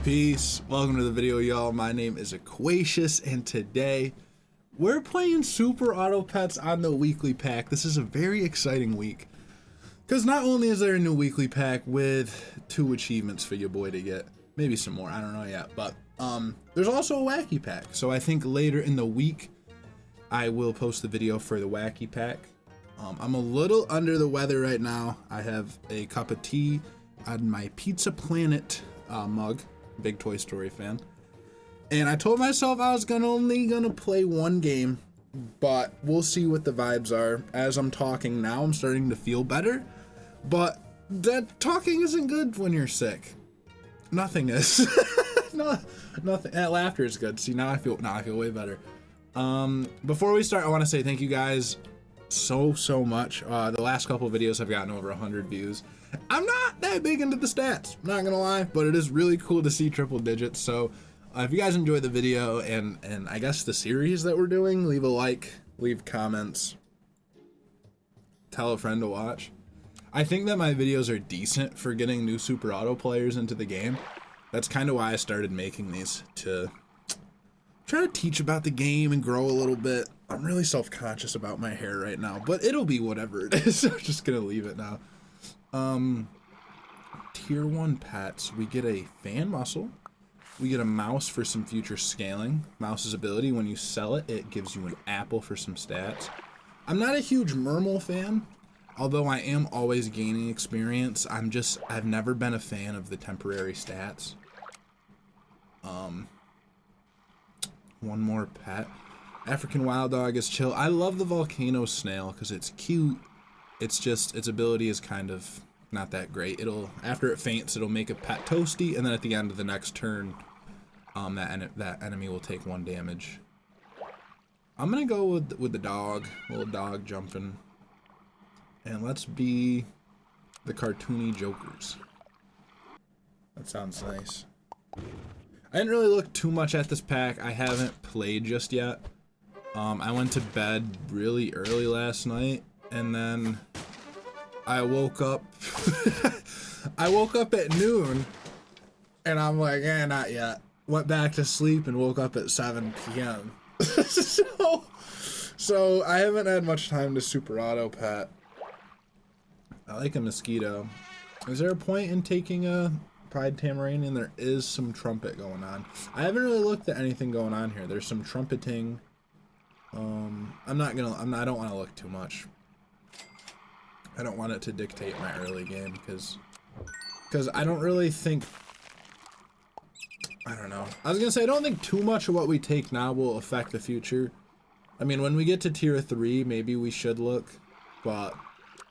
Peace. Welcome to the video, y'all. My name is Aquatius, and today we're playing Super Auto Pets on the weekly pack. This is a very exciting week because not only is there a new weekly pack with 2 achievements for your boy to get, maybe some more, I don't know yet, but there's also a wacky pack. So I think later in the week I will post the video for the wacky pack. I'm a little under the weather right now. I have a cup of tea on my Pizza Planet mug. Big Toy Story fan. And I told myself I was only gonna play 1 game, but we'll see what the vibes are. As I'm talking now, I'm starting to feel better, but that talking isn't good when you're sick. Nothing is. No, nothing. That laughter is good. See, now I feel way better. Before we start, I want to say thank you guys so much. The last couple of videos have gotten over 100 views. I'm not that big into the stats, not gonna lie, but it is really cool to see triple digits. So if you guys enjoyed the video and I guess the series that we're doing, leave a like, leave comments, tell a friend to watch. I think that my videos are decent for getting new Super Auto players into the game. That's kind of why I started making these, to try to teach about the game and grow a little bit. I'm really self-conscious about my hair right now, but it'll be whatever it is. I'm just gonna leave it now. Tier 1 pets, we get a fan muscle, we get a mouse for some future scaling. Mouse's ability, when you sell it, it gives you an apple for some stats. I'm not a huge Mermal fan, although I am always gaining experience. I've never been a fan of the temporary stats. One more pet. African Wild Dog is chill. I love the volcano snail because it's cute. It's just, its ability is kind of not that great. After it faints, it'll make a pet toasty, and then at the end of the next turn, that enemy will take 1 damage. I'm gonna go with the dog, little dog jumping, and let's be the cartoony jokers. That sounds nice. I didn't really look too much at this pack. I haven't played just yet. I went to bed really early last night, and then I woke up I woke up at noon, and I'm like, not yet. Went back to sleep and woke up at 7 p.m. so I haven't had much time to Super Auto Pet. I like a mosquito. Is there a point in taking a Pied Tamaranian? There is some trumpet going on. I haven't really looked at anything going on here. There's some trumpeting. I don't want to look too much. I don't want it to dictate my early game because I don't really think, I don't know. I was gonna say I don't think too much of what we take now will affect the future. I mean, when we get to tier 3, maybe we should look, but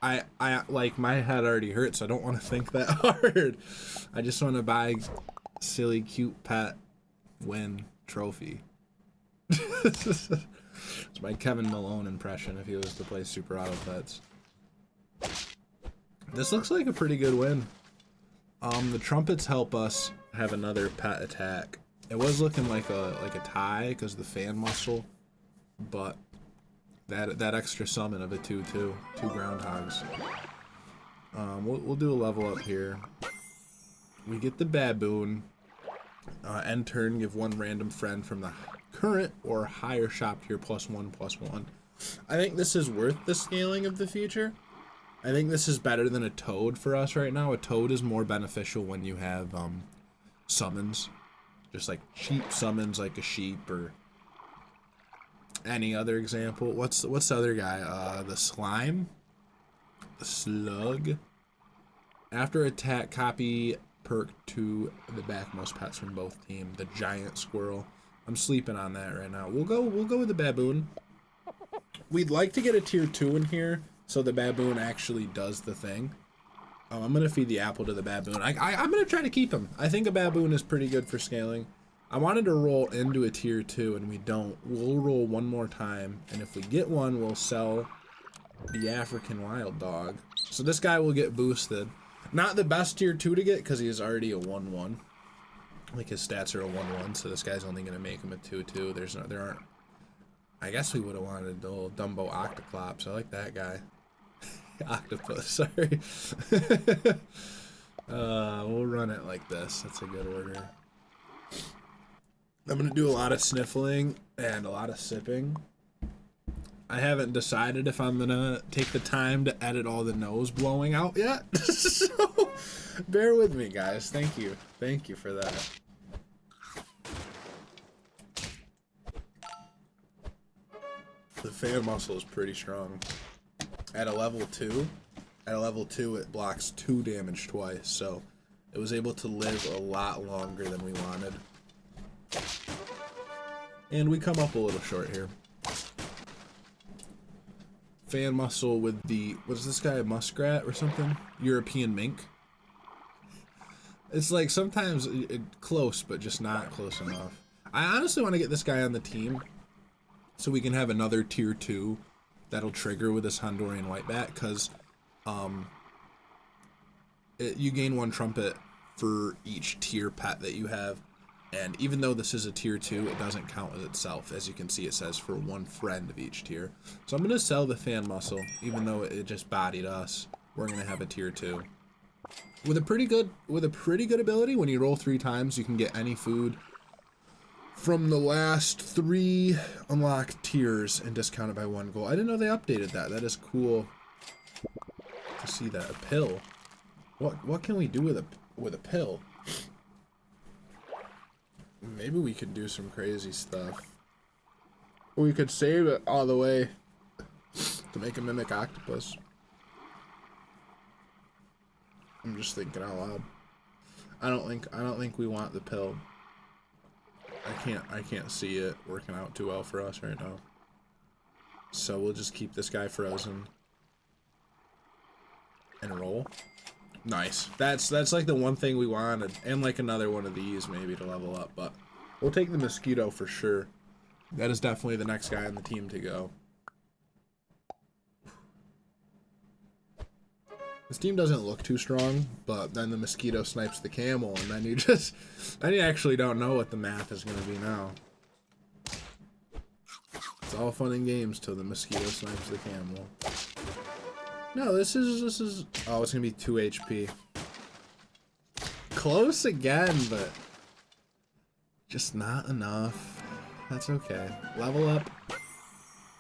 I like, my head already hurts. So I don't want to think that hard. I just want to buy silly cute pet win trophy. It's my Kevin Malone impression if he was to play Super Auto Pets. This looks like a pretty good win. The trumpets help us have another pet attack. It was looking like a tie because of the fan muscle, but that extra summon of a 2/2, 2 groundhogs. We'll do a level up here. We get the baboon. End turn, give 1 random friend from the current or higher shop tier +1/+1. I think this is worth the scaling of the future. I think this is better than a toad for us right now. A toad is more beneficial when you have summons, just like cheap summons like a sheep or any other example. What's the other guy? The slime, the slug. After attack, copy perk to the backmost pets from both team. The giant squirrel. I'm sleeping on that right now. We'll go with the baboon. We'd like to get a tier 2 in here, so the baboon actually does the thing. I'm gonna feed the apple to the baboon. I'm gonna try to keep him. I think a baboon is pretty good for scaling. I wanted to roll into a tier 2, and we don't. We'll roll 1 more time, and if we get one, we'll sell the African Wild Dog. So this guy will get boosted. Not the best tier 2 to get because he is already a 1/1. Like, his stats are a 1/1, so this guy's only gonna make him a 2/2. There aren't. I guess we would have wanted the old Dumbo Octoclops. I like that guy. Octopus, sorry. We'll run it like this. That's a good order. I'm gonna do a lot of sniffling and a lot of sipping. I haven't decided if I'm gonna take the time to edit all the nose blowing out yet. So bear with me, guys. Thank you. Thank you for that. The fan muscle is pretty strong. At a level 2, it blocks 2 damage twice, so it was able to live a lot longer than we wanted. And we come up a little short here. Fan muscle with the, what is this guy, a muskrat or something? European mink? It's like sometimes close, but just not close enough. I honestly want to get this guy on the team so we can have another tier 2 that'll trigger with this Honduran whiteback, because you gain 1 trumpet for each tier pet that you have, and even though this is a tier 2, it doesn't count as itself. As you can see, it says for 1 friend of each tier. So I'm gonna sell the fan muscle, even though it just bodied us. We're gonna have a tier 2 with a pretty good ability. When you roll 3 times, you can get any food from the last 3 unlocked tiers and discounted by 1 gold. I didn't know they updated that. That is cool to see that. A pill. What can we do with a pill? Maybe we could do some crazy stuff. We could save it all the way to make a mimic octopus. I'm just thinking out loud. I don't think we want the pill. I can't see it working out too well for us right now. So we'll just keep this guy frozen and roll. Nice. That's like the one thing we wanted, and like another one of these maybe to level up, but we'll take the mosquito for sure. That is definitely the next guy on the team to go. This team doesn't look too strong, but then the mosquito snipes the camel, and then you actually don't know what the math is going to be now. It's all fun and games till the mosquito snipes the camel. No, this is oh, it's going to be 2 HP. Close again, but just not enough. That's okay. Level up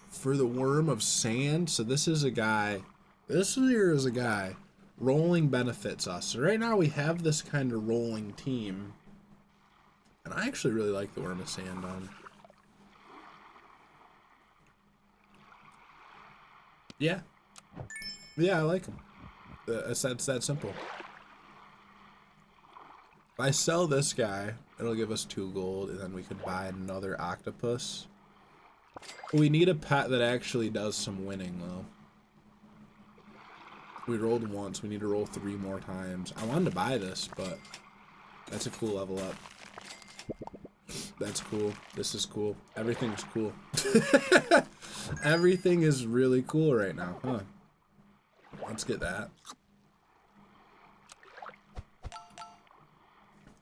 for the worm of sand. So this is a guy. This here is a guy. Rolling benefits us. So right now we have this kind of rolling team. And I actually really like the worm of sand on. Yeah. Yeah, I like him. It's that simple. If I sell this guy, it'll give us 2 gold, and then we could buy another octopus. We need a pet that actually does some winning, though. We rolled once. We need to roll 3 more times. I wanted to buy this, but that's a cool level up. That's cool. This is cool. Everything's cool. Everything is really cool right now, huh? Let's get that.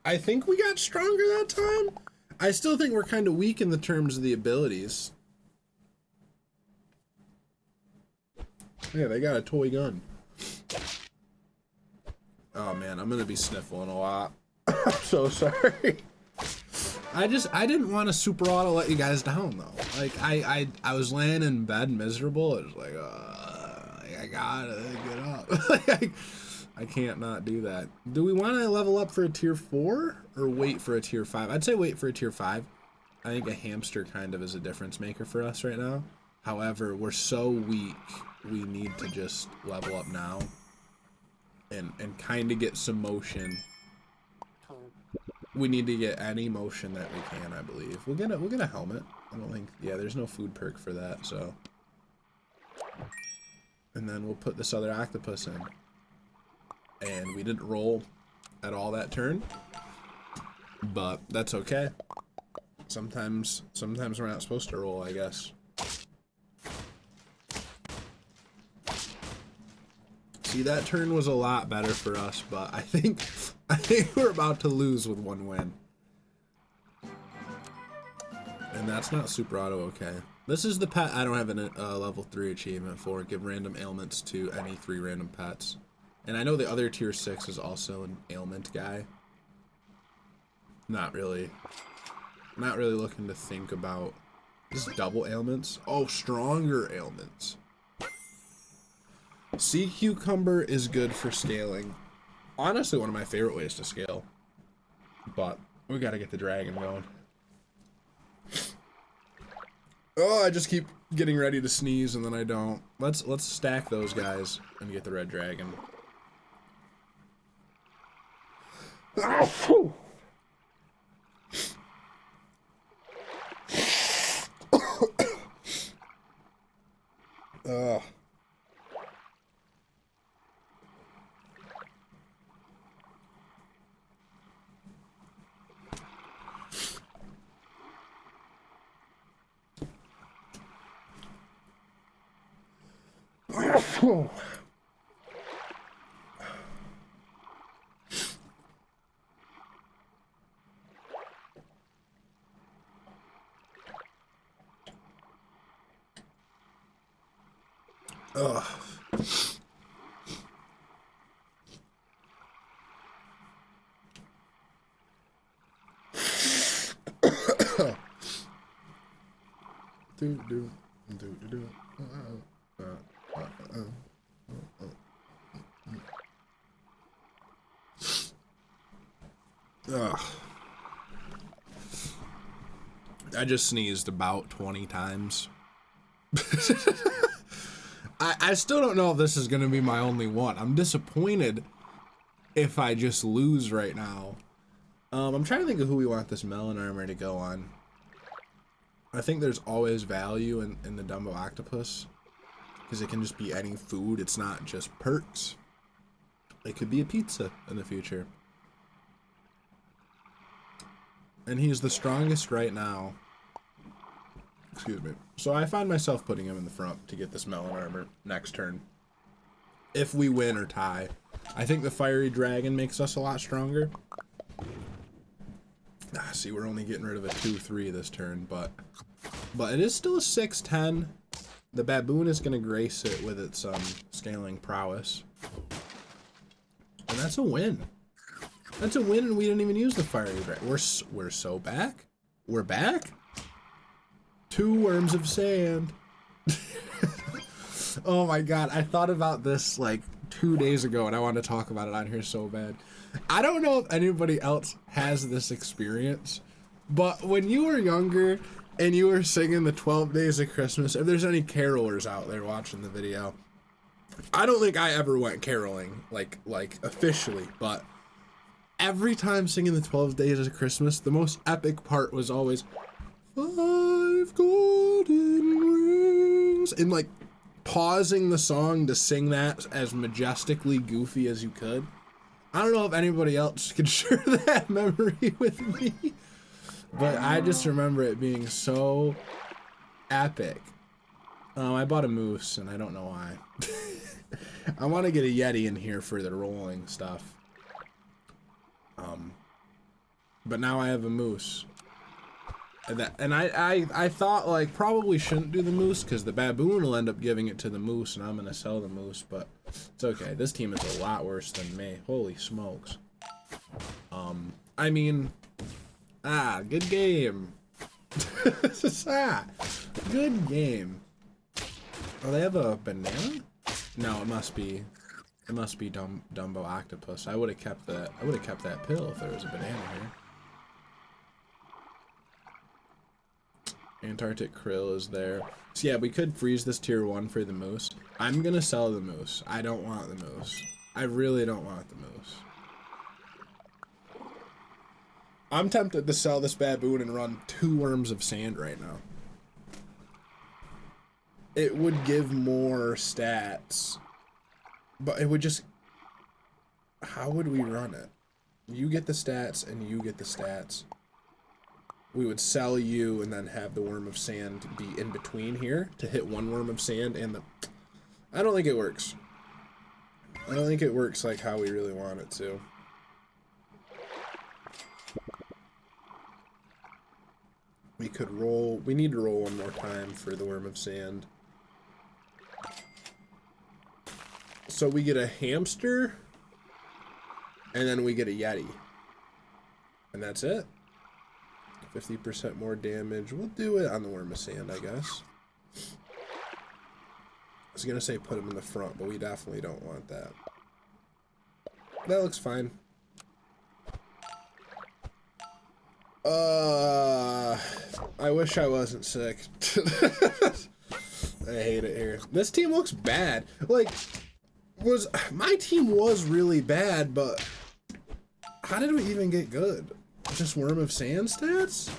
I think we got stronger that time. I still think we're kind of weak in the terms of the abilities. Yeah, they got a toy gun. Oh man, I'm gonna be sniffling a lot. I'm so sorry. I didn't want to super auto let you guys down though. Like I was laying in bed miserable. It was like, I gotta get up. I can't not do that. Do we want to level up for a tier 4 or wait for a tier 5? I'd say wait for a tier 5. I think a hamster kind of is a difference maker for us right now. However, we're so weak, we need to just level up now and kind of get some motion. We need to get any motion that we can, I believe. We'll get a helmet. I don't think, yeah, there's no food perk for that, so. And then we'll put this other octopus in. And we didn't roll at all that turn, but that's okay. Sometimes we're not supposed to roll, I guess. See, that turn was a lot better for us, but I think we're about to lose with 1 win. And that's not super auto okay. This is the pet I don't have a level 3 achievement for. Give random ailments to any 3 random pets. And I know the other tier 6 is also an ailment guy. Not really I'm not really looking to think about this double ailments. Oh, stronger ailments. Sea cucumber is good for scaling. Honestly, one of my favorite ways to scale. But we gotta get the dragon going. Oh, I just keep getting ready to sneeze and then I don't. Let's stack those guys and get the red dragon. Ugh. Ugh. Ugh. I just sneezed about 20 times. I still don't know if this is going to be my only one. I'm disappointed if I just lose right now. I'm trying to think of who we want this melon armor to go on. I think there's always value in the Dumbo Octopus. Because it can just be any food. It's not just perks. It could be a pizza in the future. And he's the strongest right now. Excuse me. So I find myself putting him in the front to get this melon armor next turn. If we win or tie. I think the fiery dragon makes us a lot stronger. See, we're only getting rid of a 2-3 this turn, but it is still a 6-10. The baboon is going to grace it with its scaling prowess. And that's a win. That's a win, and we didn't even use the fiery dragon. We're so back. We're back. 2 worms of sand. Oh my god, I thought about this like 2 days ago, and I want to talk about it on here so bad. I don't know if anybody else has this experience, but when you were younger and you were singing the 12 Days of Christmas, if there's any carolers out there watching the video, I don't think I ever went caroling, like officially, but every time singing the 12 Days of Christmas, the most epic part was always 5 golden rings, and like pausing the song to sing that as majestically goofy as you could. I don't know if anybody else could share that memory with me, but I just remember it being so epic. I bought a moose, and I don't know why. I want to get a Yeti in here for the rolling stuff. But now I have a moose. And I thought, like, probably shouldn't do the moose, because the baboon will end up giving it to the moose, and I'm going to sell the moose, but it's okay. This team is a lot worse than me. Holy smokes. I mean, good game. Good game. Oh, they have a banana? No, it must be Dumbo Octopus. I would have kept that pill if there was a banana here. Antarctic krill is there. So yeah, we could freeze this tier 1 for the moose. I'm gonna sell the moose. I don't want the moose. I really don't want the moose. I'm tempted to sell this baboon and run 2 worms of sand right now. It would give more stats, but it would just... How would we run it? You get the stats and you get the stats. We would sell you and then have the worm of sand be in between here to hit 1 worm of sand and the... I don't think it works. I don't think it works like how we really want it to. We could roll... We need to roll 1 more time for the worm of sand. So we get a hamster, and then we get a Yeti. And that's it. 50% more damage. We'll do it on the Worm of Sand, I guess. I was gonna say put him in the front, but we definitely don't want that. That looks fine. I wish I wasn't sick. I hate it here. This team looks bad. Like, my team was really bad, but how did we even get good? Just Worm of Sand stats?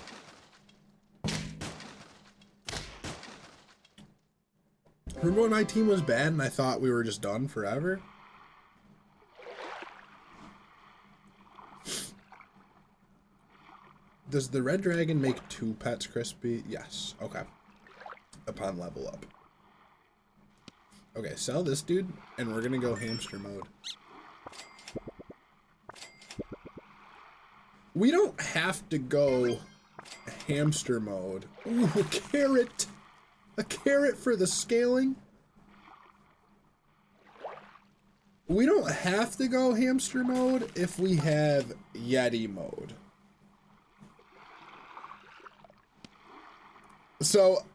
Remember when my team was bad and I thought we were just done forever? Does the red dragon make 2 pets crispy? Yes. Okay. Upon level up. Okay, sell this dude, and we're gonna go hamster mode. We don't have to go hamster mode. Ooh, a carrot! A carrot for the scaling? We don't have to go hamster mode if we have Yeti mode. So,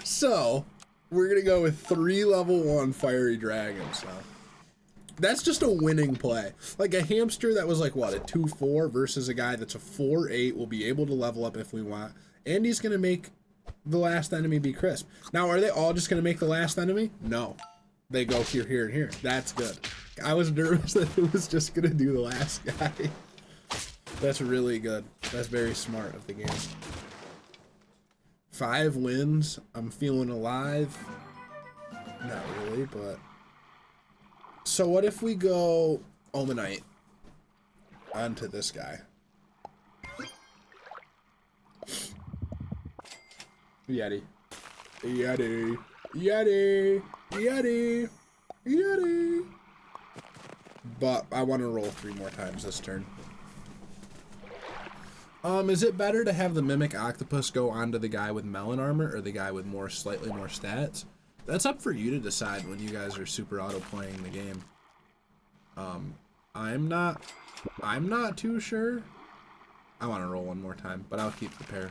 so we're gonna go with 3 level 1 fiery dragons now. That's just a winning play. Like a hamster that was like what, a 2-4 versus a guy that's a 4-8 will be able to level up if we want. And he's gonna make the last enemy be crisp. Now, are they all just gonna make the last enemy? No, they go here, here, and here. That's good. I was nervous that it was just gonna do the last guy. That's really good. That's very smart of the game. 5 wins. I'm feeling alive. Not really, but... So what if we go Omanite onto this guy? Yeti. Yeti. Yeti. Yeti. Yeti. But I want to roll 3 more times this turn. Is it better to have the Mimic Octopus go onto the guy with melon armor or the guy with slightly more stats? That's up for you to decide when you guys are super auto playing the game. I'm not too sure. I want to roll 1 more time, but I'll keep the pair.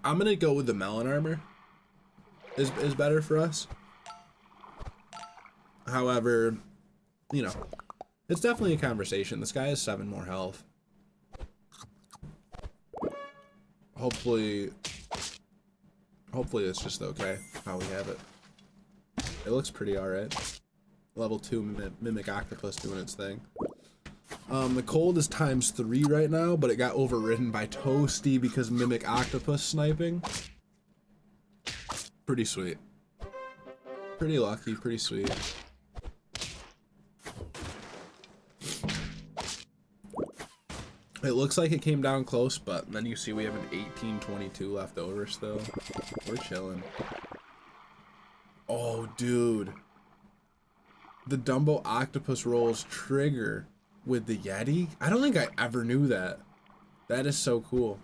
I'm gonna go with the melon armor. Is better for us. However, you know, it's definitely a conversation. This guy has 7 more health. Hopefully it's just okay how we have it. It looks pretty alright. Level 2 Mimic Octopus doing its thing. The cold is ×3 right now, but it got overridden by Toasty because Mimic Octopus sniping. Pretty sweet. Pretty lucky, pretty sweet. It looks like it came down close, but then you see we have an 1822 left over still. We're chilling. Oh, dude. The Dumbo Octopus rolls trigger with the Yeti? I don't think I ever knew that. That is so cool.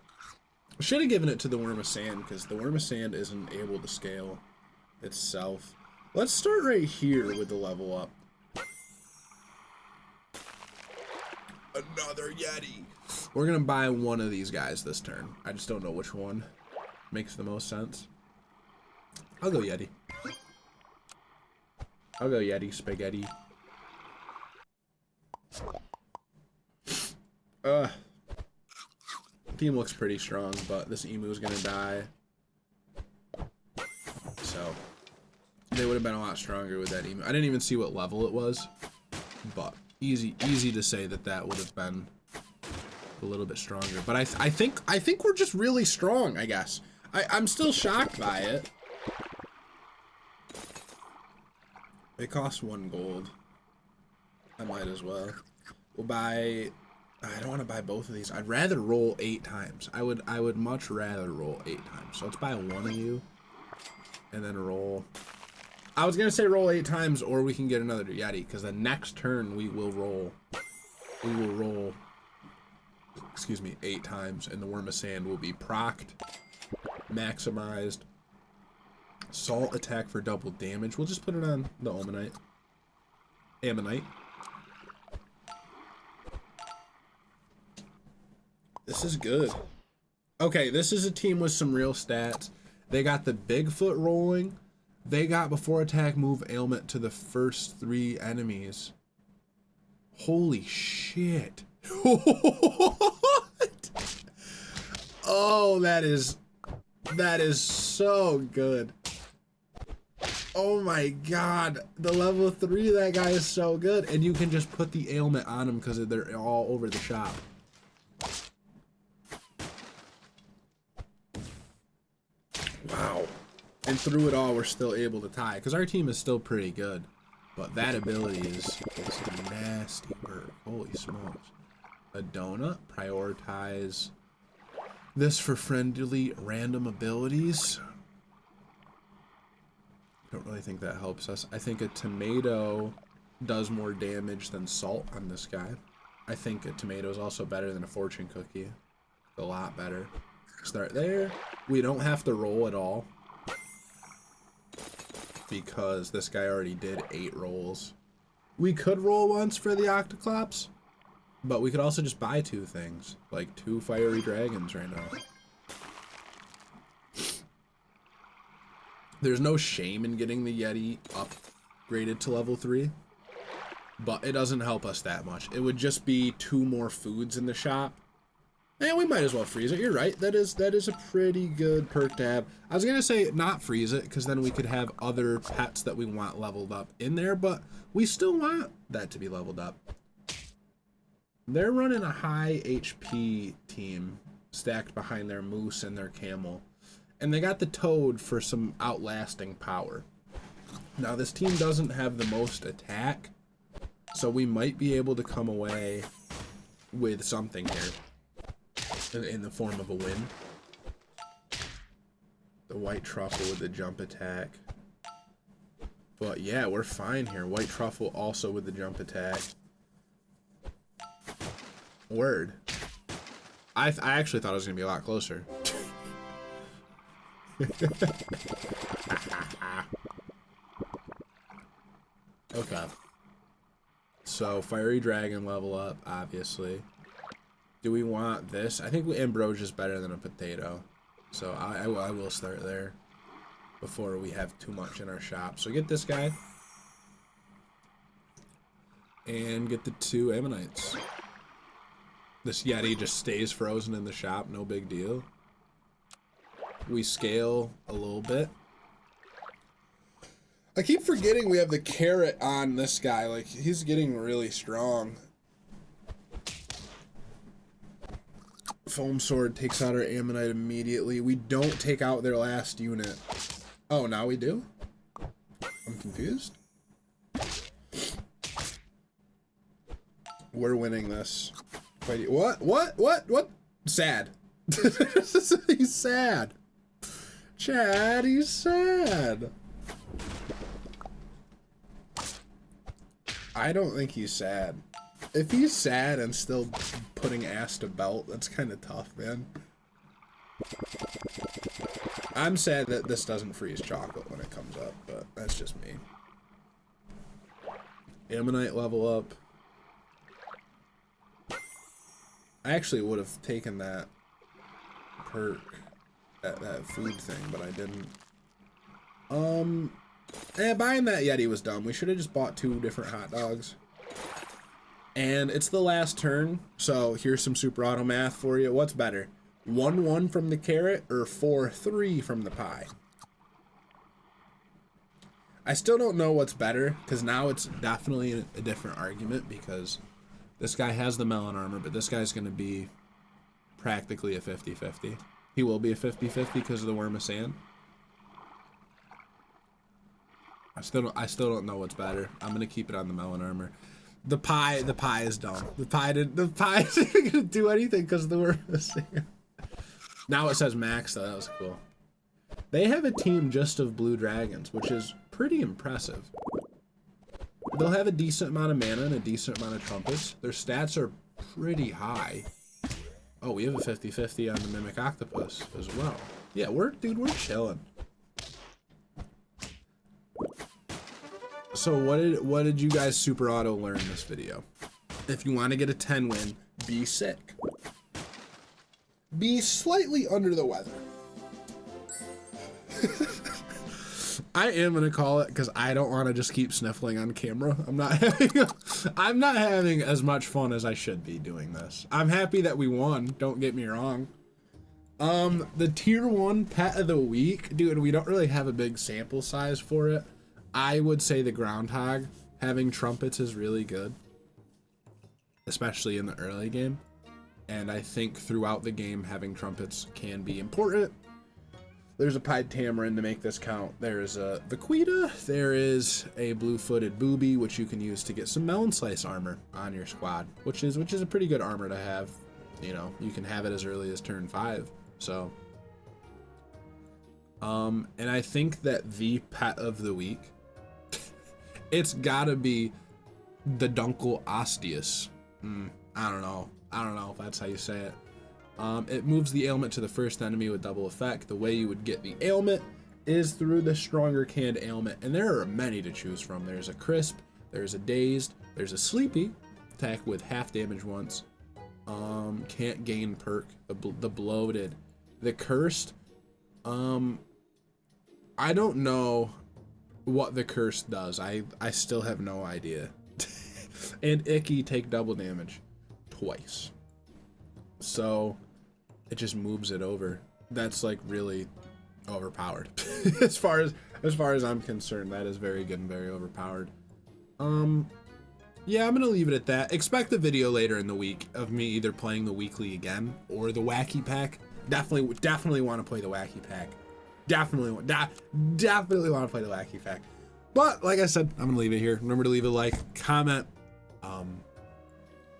I should have given it to the Worm of Sand, because the Worm of Sand isn't able to scale itself. Let's start right here with the level up. Another Yeti. We're gonna buy one of these guys this turn. I just don't know which one makes the most sense. I'll go Yeti. I'll go Yeti Spaghetti. Team looks pretty strong, but this emu is gonna die. So they would have been a lot stronger with that emu. I didn't even see what level it was, but easy to say that would have been a little bit stronger. But I think we're just really strong, I guess. I'm still shocked by it. It costs 1 gold. I might as well. We'll buy... I don't want to buy both of these. I'd rather roll 8 times. I would much rather roll 8 times. So let's buy one of you. And then roll... I was going to say roll 8 times, or we can get another Yeti. Because the next turn we will roll... Excuse me, 8 times. And the Worm of Sand will be procced. Maximized. Salt attack for double damage. We'll just put it on the Ammonite. This is good. Okay, this is a team with some real stats. They got the Bigfoot rolling. They got before attack move ailment to the first 3 enemies. Holy shit. What? Oh, that is so good. Oh my god, the level 3 of that guy is so good, and you can just put the ailment on him because they're all over the shop. Wow. And through it all, we're still able to tie, because our team is still pretty good. But that ability is nasty work. Holy smokes. A donut, prioritize this for friendly random abilities. Don't really think that helps us. I think a tomato does more damage than salt on this guy. I think a tomato is also better than a fortune cookie. A lot better. Start there. We don't have to roll at all, because this guy already did 8 rolls. We could roll once for the Octoclops, but we could also just buy 2 things, like 2 fiery dragons right now. There's no shame in getting the Yeti upgraded to level 3, but it doesn't help us that much. It would just be 2 more foods in the shop. And we might as well freeze it. You're right. That is a pretty good perk to have. I was going to say not freeze it, because then we could have other pets that we want leveled up in there, but we still want that to be leveled up. They're running a high HP team stacked behind their moose and their camel. And they got the toad for some outlasting power. Now, this team doesn't have the most attack, so we might be able to come away with something here in the form of a win. The white truffle with the jump attack. But yeah, we're fine here. White truffle also with the jump attack. Word. I actually thought it was going to be a lot closer. Okay. So, fiery dragon level up, obviously. Do we want this? I think ambrosia is better than a potato. So, I will start there before we have too much in our shop. So, get this guy. And get the 2 ammonites. This Yeti just stays frozen in the shop, no big deal. We scale a little bit. I keep forgetting we have the carrot on this guy. Like, he's getting really strong. Foam sword takes out our ammonite immediately. We don't take out their last unit. Oh, now we do? I'm confused. We're winning this. What? Sad. He's sad. Chad, he's sad. I don't think he's sad. If he's sad and still putting ass to belt, that's kind of tough, man. I'm sad that this doesn't freeze chocolate when it comes up, but that's just me. Ammonite level up. I actually would have taken that perk, that food thing, but I didn't. Buying that Yeti was dumb. We should have just bought 2 different hot dogs. And it's the last turn, so here's some super auto math for you. What's better? 1-1 from the carrot or 4-3 from the pie? I still don't know what's better, because now it's definitely a different argument, because this guy has the melon armor, but this guy's going to be practically a 50-50. He will be a 50-50 because of the worm of sand. I still don't know what's better. I'm going to keep it on the melon armor. The pie is dumb. The pie isn't even going to do anything because of the worm of sand. Now it says max, though. That was cool. They have a team just of blue dragons, which is pretty impressive. They'll have a decent amount of mana and a decent amount of trumpets. Their stats are pretty high. Oh, we have a 50-50 on the Mimic Octopus as well. Yeah, we're chilling. So what did you guys super auto learn in this video? If you want to get a 10 win, be sick. be slightly under the weather. I am gonna call it because I don't want to just keep sniffling on camera. I'm not having as much fun as I should be doing this. I'm happy that we won. Don't get me wrong. The tier 1 pet of the week, dude. We don't really have a big sample size for it. I would say the groundhog having trumpets is really good, especially in the early game. And I think throughout the game having trumpets can be important. There's a pied tamarin to make this count. There's a vaquita. There is a blue-footed booby, which you can use to get some melon slice armor on your squad, which is a pretty good armor to have. You know, you can have it as early as turn 5. So, and I think that the pet of the week, it's gotta be the Dunkel Osteus. I don't know if that's how you say it. It moves the ailment to the first enemy with double effect. The way you would get the ailment is through the stronger canned ailment, and there are many to choose from. There's a crisp, there's a dazed, there's a sleepy, attack with half damage once. Can't gain perk, the bloated, the cursed. I don't know what the cursed does. I still have no idea. And icky, take double damage twice. So it just moves it over. That's like really overpowered. as far as I'm concerned, that is very good and very overpowered. Yeah, I'm gonna leave it at that. Expect a video later in the week of me either playing the weekly again or the wacky pack. Definitely want to play the wacky pack. Definitely want to play the wacky pack. But like I said, I'm gonna leave it here. Remember to leave a like, comment.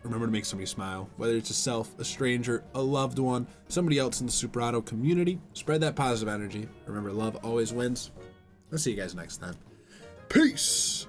Remember to make somebody smile, whether it's yourself, a stranger, a loved one, somebody else in the Super Auto community. Spread that positive energy. Remember, love always wins. I'll see you guys next time. Peace.